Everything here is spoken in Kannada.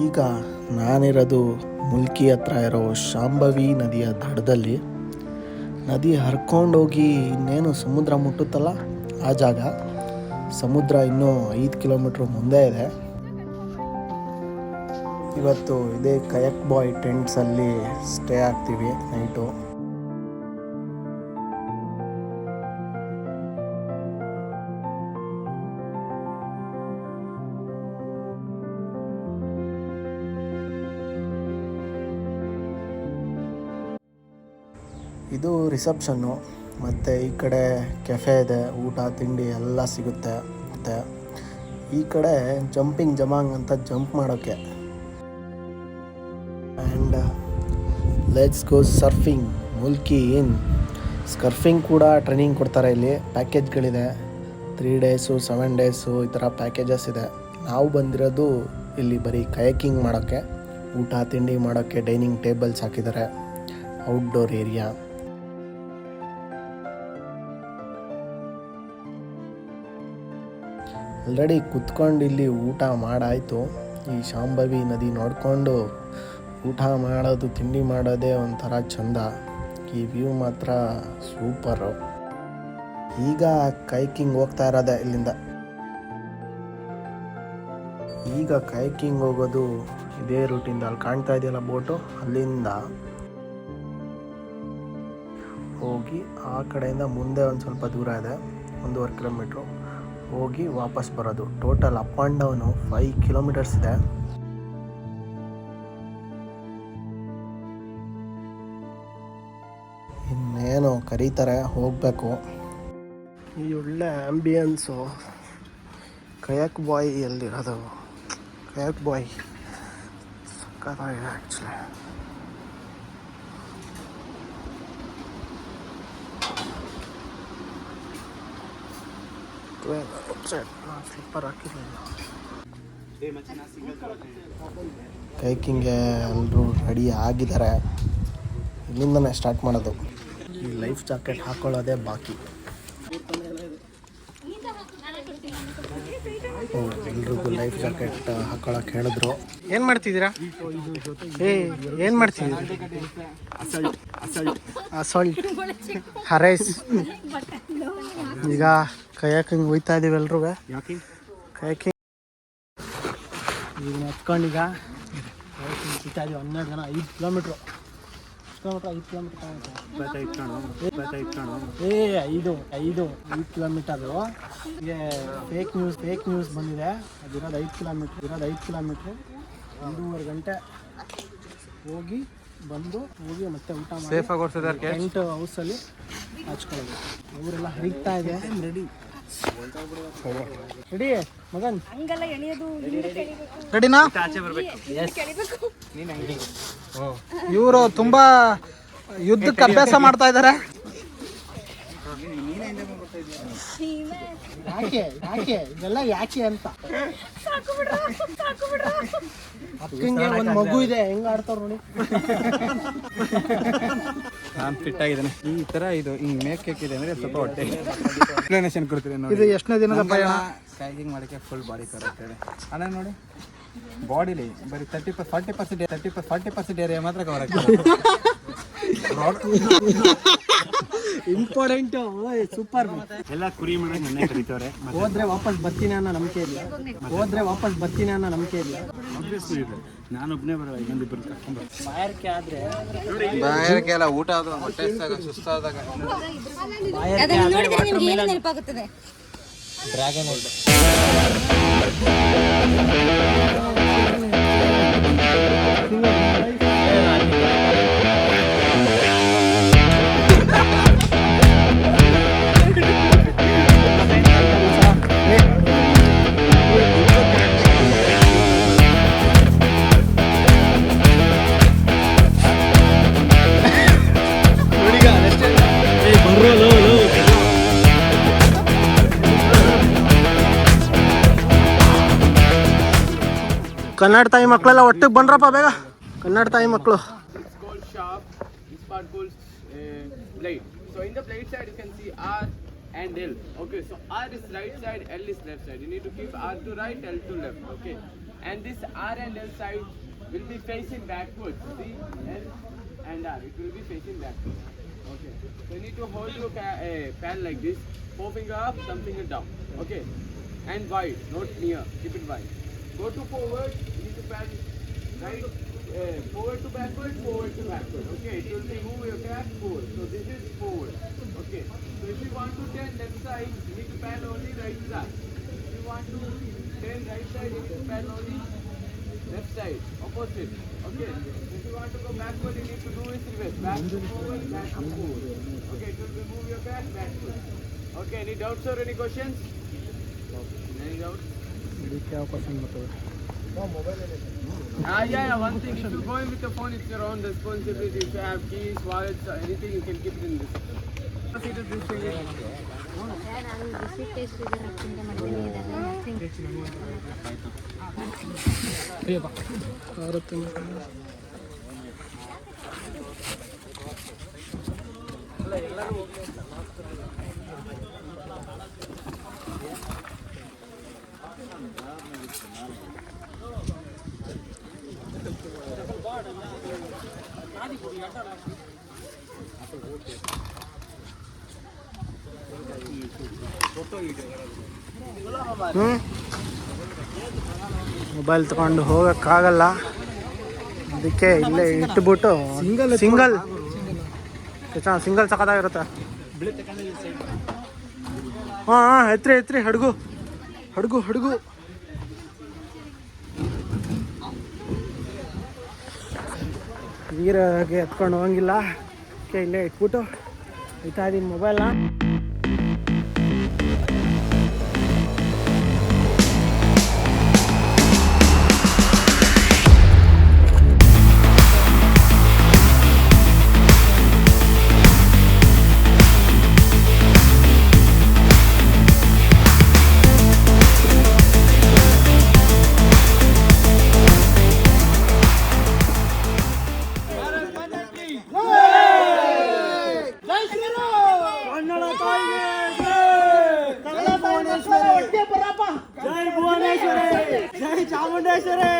ಈಗ ನಾನಿರೋದು ಮುಲ್ಕಿ ಹತ್ರ ಇರೋ ಶಾಂಭವಿ ನದಿಯ ದಡದಲ್ಲಿ. ನದಿ ಹರ್ಕೊಂಡೋಗಿ ಇನ್ನೇನು ಸಮುದ್ರ ಮುಟ್ಟುತ್ತಲ್ಲ ಆ ಜಾಗ. ಸಮುದ್ರ ಇನ್ನೂ 5 ಕಿಲೋಮೀಟ್ರ್ ಮುಂದೆ ಇದೆ. ಇವತ್ತು ಇದೇ ಕಯಕ್ ಬಾಯ್ ಟೆಂಟ್ಸಲ್ಲಿ ಸ್ಟೇ ಆಗ್ತೀವಿ ನೈಟು. ಇದು ರಿಸೆಪ್ಷನ್ನು. ಮತ್ತು ಈ ಕಡೆ ಕೆಫೆ ಇದೆ, ಊಟ ತಿಂಡಿ ಎಲ್ಲ ಸಿಗುತ್ತೆ. ಮತ್ತು ಈ ಕಡೆ ಜಂಪಿಂಗ್ ಜಮಾಂಗ್ ಅಂತ ಜಂಪ್ ಮಾಡೋಕ್ಕೆ. And let's go surfing Mulki in. Surfing ಕೂಡ ಟ್ರೈನಿಂಗ್ ಕೊಡ್ತಾರೆ ಇಲ್ಲಿ. ಪ್ಯಾಕೇಜ್ಗಳಿದೆ, 3 ಡೇಸು 7 ಡೇಸು ಈ ಥರ ಪ್ಯಾಕೇಜಸ್ ಇದೆ. ನಾವು ಬಂದಿರೋದು ಇಲ್ಲಿ ಬರೀ ಕಯಾಕಿಂಗ್ ಮಾಡೋಕ್ಕೆ. ಊಟ ತಿಂಡಿ ಮಾಡೋಕ್ಕೆ ಡೈನಿಂಗ್ ಟೇಬಲ್ಸ್ ಹಾಕಿದ್ದಾರೆ. Outdoor area. ಆಲ್ರೆಡಿ ಕುತ್ಕೊಂಡು ಇಲ್ಲಿ ಊಟ ಮಾಡಾಯಿತು. ಈ ಶಾಂಭವಿ ನದಿ ನೋಡಿಕೊಂಡು ಊಟ ಮಾಡೋದು ತಿಂಡಿ ಮಾಡೋದೇ ಒಂಥರ ಚಂದ. ಈ ವ್ಯೂ ಮಾತ್ರ ಸೂಪರು. ಈಗ ಕೈಕಿಂಗ್ ಹೋಗ್ತಾ ಇರೋದೆ ಇಲ್ಲಿಂದ. ಈಗ ಕೈಕಿಂಗ್ ಹೋಗೋದು ಇದೇ ರೂಟಿಂದ. ಅಲ್ಲಿ ಕಾಣ್ತಾ ಇದೆಯಲ್ಲ ಬೋಟು, ಅಲ್ಲಿಂದ ಹೋಗಿ ಆ ಕಡೆಯಿಂದ ಮುಂದೆ ಒಂದು ಸ್ವಲ್ಪ ದೂರ ಇದೆ, 1.5 ಕಿಲೋಮೀಟ್ರು ಹೋಗಿ ವಾಪಸ್ ಬರೋದು. Total up and down 5 kilometres ಇದೆ. ಇನ್ನೇನು ಕರೀತಾರೆ, ಹೋಗಬೇಕು. ಈ ಒಳ್ಳೆ ಆ್ಯಂಬಿಯನ್ಸು ಕಯಾಕ್ ಬಾಯ್ ಎಲ್ಲಿರೋದು. ಕಯಾಕ್ ಬಾಯ್ ಸಕ್ಕತ್ತಾಗಿದೆ ಆ್ಯಕ್ಚುಲಿ. ಸ್ಲಿಪ್ಪರ್ ಹಾಕಿರಲಿಲ್ಲ. ಕೈಕಿಂಗ್ಗೆ ಎಲ್ಲರೂ ರೆಡಿ ಆಗಿದ್ದಾರೆ. ಇಲ್ಲಿಂದನೇ ಸ್ಟಾರ್ಟ್ ಮಾಡೋದು. ಈ ಲೈಫ್ ಜಾಕೆಟ್ ಹಾಕೊಳ್ಳೋದೇ ಬಾಕಿ. ಎಲ್ರಿಗೂ ಲೈಫ್ ಜಾಕೆಟ್ ಹಾಕೊಳ್ಳೋಕೆ ಹೇಳಿದ್ರು. ಏನು ಮಾಡ್ತಿದ್ದೀರಾ? ಏನು ಮಾಡ್ತಿದ್ದೀರಾ? ಅಸಾಲ್ಟ್ ಹರೇಸ್. ಈಗ ಕಯಾಕಿಂಗ್ ಹೋಯ್ತಾ ಇದೀವಿ ಎಲ್ರೂ. ಕಯಾಕಿಂಗ್ ಈಗ ಹತ್ಕೊಂಡೀಗ ಸಿಗ್ತಾ ಇದೀವಿ. 12 ಜನ. 5 ಕಿಲೋಮೀಟ್ರು. 5 ಕಿಲೋಮೀಟರು. ಹೀಗೆ ಫೇಕ್ ನ್ಯೂಸ್ ಬಂದಿದೆ. ಅದಿರೋದು 5 ಕಿಲೋಮೀಟ್ರ್. 1.5 ಗಂಟೆ ಹೋಗಿ ಮತ್ತೆ ಊಟ ಮಾಡಿ ಟೆಂಟ್ ಹೌಸಲ್ಲಿ ಹಚ್ಕೊಳ್ಳೋದು. ಅವರೆಲ್ಲ ಹರಿಗ್ತಾ ಇದೆ. ರೆಡಿ ಮಗನ್? ರೆಡಿನಾ? ಇವರು ತುಂಬಾ ಯುದ್ಧಕ್ಕೆ ಅಭ್ಯಾಸ ಮಾಡ್ತಾ ಇದ್ದಾರೆ. ಯಾಕೆ ಇದೆಲ್ಲ ಯಾಕೆ ಅಂತ. ಅಕ್ಕಂಗೆ ಒಂದು ಮಗು ಇದೆ, ಹೆಂಗ ಆಡ್ತಾರ ನೋಡಿ. ನಾನು ಫಿಟ್ ಆಗಿದ್ದೇನೆ. ಈ ತರ ಇದು ಹಿಂಗ್ ಮೇಕೇಕಿದೆ ಅಂದ್ರೆ ಸ್ವಲ್ಪ ಹೊಟ್ಟೆ ಎಕ್ಸ್ಪ್ಲನೇಷನ್ ಕೊಡ್ತೀನಿ ನೋಡಿ. ಇದು ಎಷ್ಟನೇ ದಿನದ ಪಯಣ? ಕೈಗಿಂಗ್ ಮಾಡಕ್ಕೆ ಫುಲ್ ಬಾಡಿ ಕರೆಕ್ಟ್ ಹೇಳಿ. ಅಲ್ಲ ನೋಡಿ, ಬಾಡಿಲಿ ಬರೀ 30% ಏರಿಯಾ ಮಾತ್ರ ಕವರ್ ಆಗ್ತದೆ. ಇಂಪಾರ್ಟೆಂಟ್. ಸೂಪರ್. ಎಲ್ಲ ಕುರಿ ಮಾಡಕ್ಕೆ ನನ್ನ ಕರೀತಾರೆ. ಹೋದ್ರೆ ವಾಪಸ್ ಬರ್ತೀನಿ ಅನ್ನೋ ನಂಬಿಕೆ ಇಲ್ಲ. ನಾನೊಬ್ಬನೇ ಬರಲ್ಲ, ಇನ್ನೊಂದಿಬ್ಬರು ಕರ್ಕೊಂಡು. ಬಾಯಾರಿಕೆ ಎಲ್ಲ ಊಟ ಆದ ಹೊಟ್ಟೆ ಸುಸ್ತಾದಾಗ ಡ್ರ್ಯಾಗನ್ ಕನ್ನಡ ತಾಯಿ ಮಕ್ಕಳೆಲ್ಲ ಒಟ್ಟಿಗೆ ಬಂದ್ರಪ್ಪ ಬೇಗ. ಕನ್ನಡ ತಾಯಿ ಮಕ್ಕಳು. and L. Okay, so R is right side, L is left side. You need to keep R to right, L to left. Okay. and this R and L side will be facing backwards. See, L and R, it will be facing backwards. Okay. So you need to hold your pan like this, 4 finger up, thumb finger down. Okay. And wide, not near. Keep it wide. Go to forward. You need to pan right. Forward to backward, forward to backward. Okay. It will be move your cap forward. So this is forward. Okay. So if you want to turn left side, you need to pan only right side. If you want to turn right side, you need to pan only left side, opposite. Okay. If you want to go backward, you need to do is reverse. Back to forward, back to forward. Okay. It will be move your back backward. Okay. Any doubts or any questions? Any doubts? Yeah. One thing, if you're going with the phone, it's your own responsibility. If you have keys, wallets, or anything, you can keep it in this. ನಾನು ಬಿಸಿ ಟೇಸ್ಟ್ ಇದನ್ನು ಚಿಂತೆ ಮಾಡ್ತೀನಿ ಇದನ್ನು ಮೊಬೈಲ್ ತಗೊಂಡು ಹೋಗೋಕ್ಕಾಗಲ್ಲ, ಅದಕ್ಕೆ ಇಲ್ಲೇ ಇಟ್ಬಿಟ್ಟು ಸಿಂಗಲ್ ಸಖತ್ತಾಗಿರುತ್ತೆ. ಹಾಂ ಎತ್ರಿ ಹಡಗು ನೀರಿಗೆ ಎತ್ಕೊಂಡು ಹೋಗಂಗಿಲ್ಲ, ಅದಕ್ಕೆ ಇಲ್ಲೇ ಇಟ್ಬಿಟ್ಟು ಇತ್ತಾ ಇದೀನಿ ಮೊಬೈಲ್ನ. ಜೈ ಭುವನೇಶ್ವರಿ, ಜೈ ಚಾಮುಂಡೇಶ್ವರಿ.